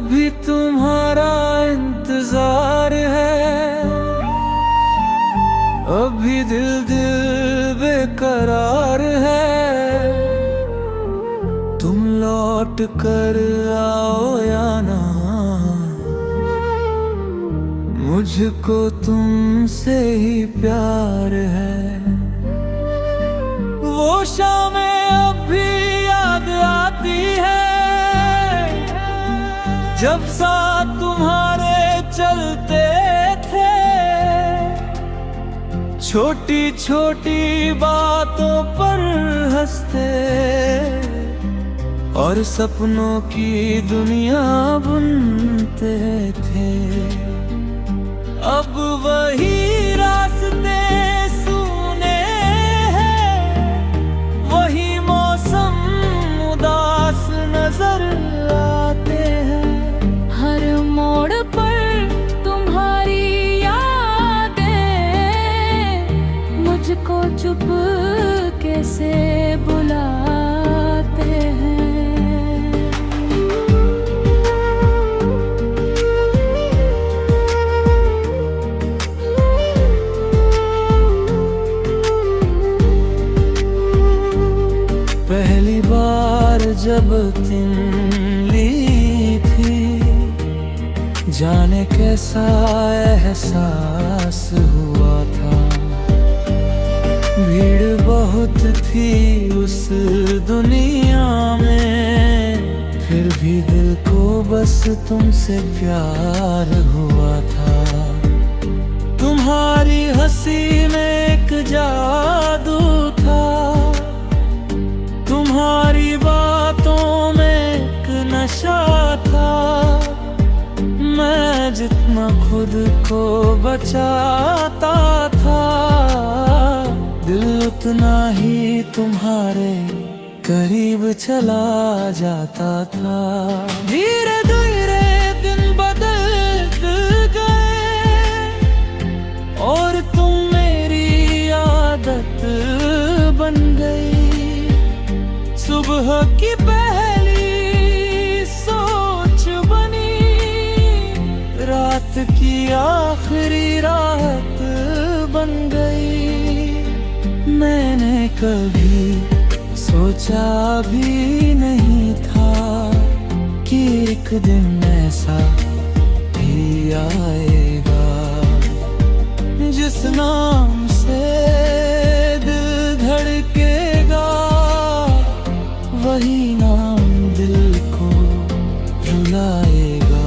भी तुम्हारा इंतजार है, अभी दिल बेकरार है। तुम लौट कर आओ या ना, मुझको तुमसे ही प्यार है। वो शामें अब भी याद आती है, जब साथ तुम्हारे चलते थे। छोटी छोटी बातों पर हंसते और सपनों की दुनिया बुनते थे। अब वही रास्ते सूने हैं, वही मौसम उदास नजर आते हैं। हर मोड़ पर तुम्हारी यादें मुझको चुप कैसे बुलाते हैं। पहली बार जब तिनली थी, जाने कैसा एहसास हुआ था। भीड़ बहुत थी उस दुनिया में, फिर भी दिल को बस तुमसे प्यार हुआ था। तुम्हारी हंसी में एक जादू था, तुम्हारी बातों में एक नशा था। मैं जितना खुद को बचाता था, दिल उतना ही तुम्हारे करीब चला जाता था। धीरे धीरे दिन बदल गए और तुम मेरी आदत बन गई। सुबह की पहली सोच बनी, रात की आखिरी रात बन गई। मैंने कभी सोचा भी नहीं था कि एक दिन ऐसा भी आएगा, जिस नाम से दिल धड़केगा, वही नाम दिल को रुलाएगा।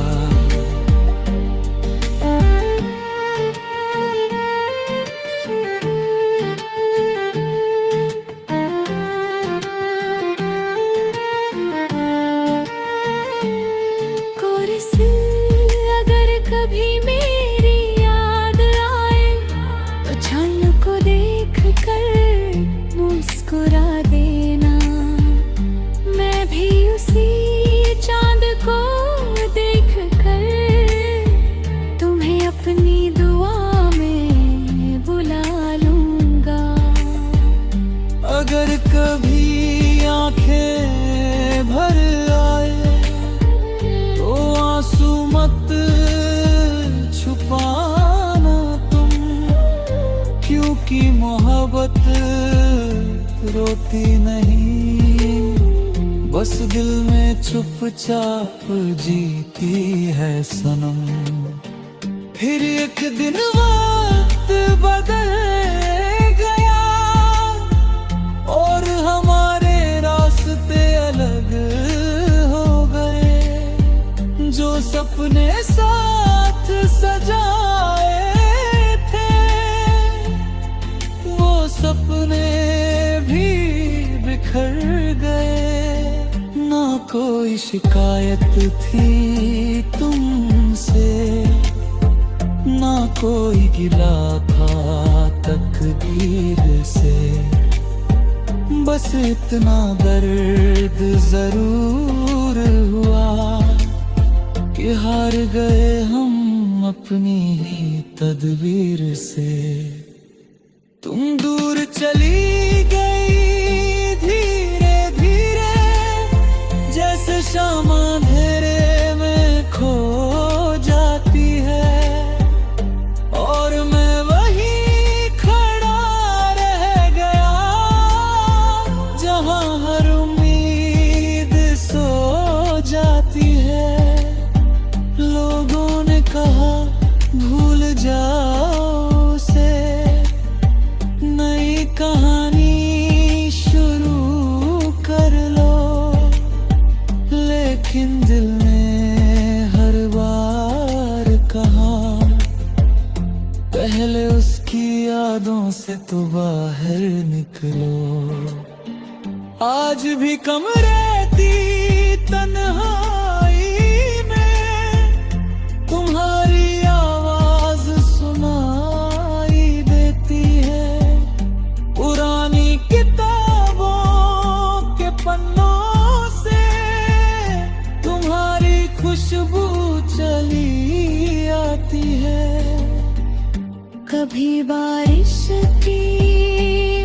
अगर कभी मेरी याद आए तो चांद को देख कर मुस्कुरा देना। मैं भी उसी चांद को देख कर तुम्हें अपनी दुआ में बुला लूंगा। अगर कभी आंखें भर आए तो आंसू मत छुपाना तुम, क्योंकि मोहब्बत रोती नहीं, बस दिल में चुपचाप जीती है सनम। फिर एक दिन वक्त बदल गया और हमारे रास्ते अलग हो गए। जो सपने साथ सजाए थे, वो सपने भी बिखर गए। ना कोई शिकायत थी तुमसे, ना कोई गिला था तकदीर से। बस इतना दर्द जरूर हुआ कि हार गए हम अपनी ही तदबीर से। तुम दूर चली गई धीरे धीरे, जैसे शाम अंधेरे में पहले उसकी यादों से तो बाहर निकलो। आज भी कम रहती तन्हाई में तुम्हारी आवाज सुनाई देती है। पुरानी किताबों के पन्नों से तुम्हारी खुशबू चली आती है। कभी बारिश की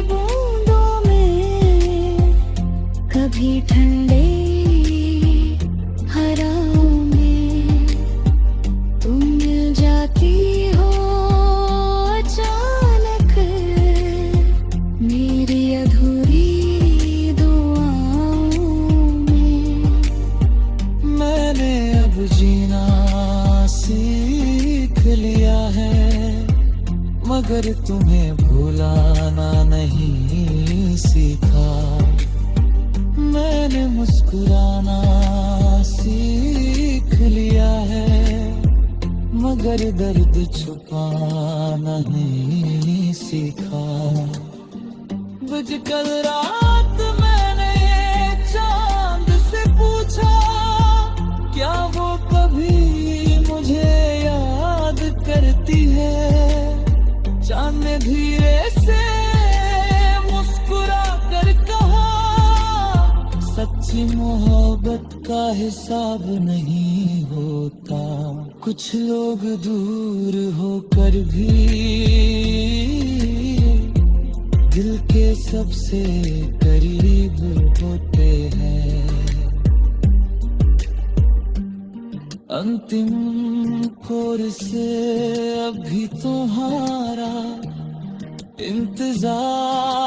बूंदों में, कभी ठंडे हवाओं में तुम मिल जाती हो अचानक मेरी अधूरी दुआओं में। मैंने अब जीना सीख लिया है, मगर तुम्हें भुलाना नहीं सीखा। मैंने मुस्कुराना सीख लिया है, मगर दर्द छुपाना नहीं सीखा। बुझ कल रात मैंने चांद से पूछा, क्या वो कभी मुझे याद करती है। चांद ने धीरे से मुस्कुरा कर कहा, सच्ची मोहब्बत का हिसाब नहीं होता। कुछ लोग दूर होकर भी दिल के सबसे करीब होते हैं। अंतिम कोर्स से अभी तुम्हारा इंतजार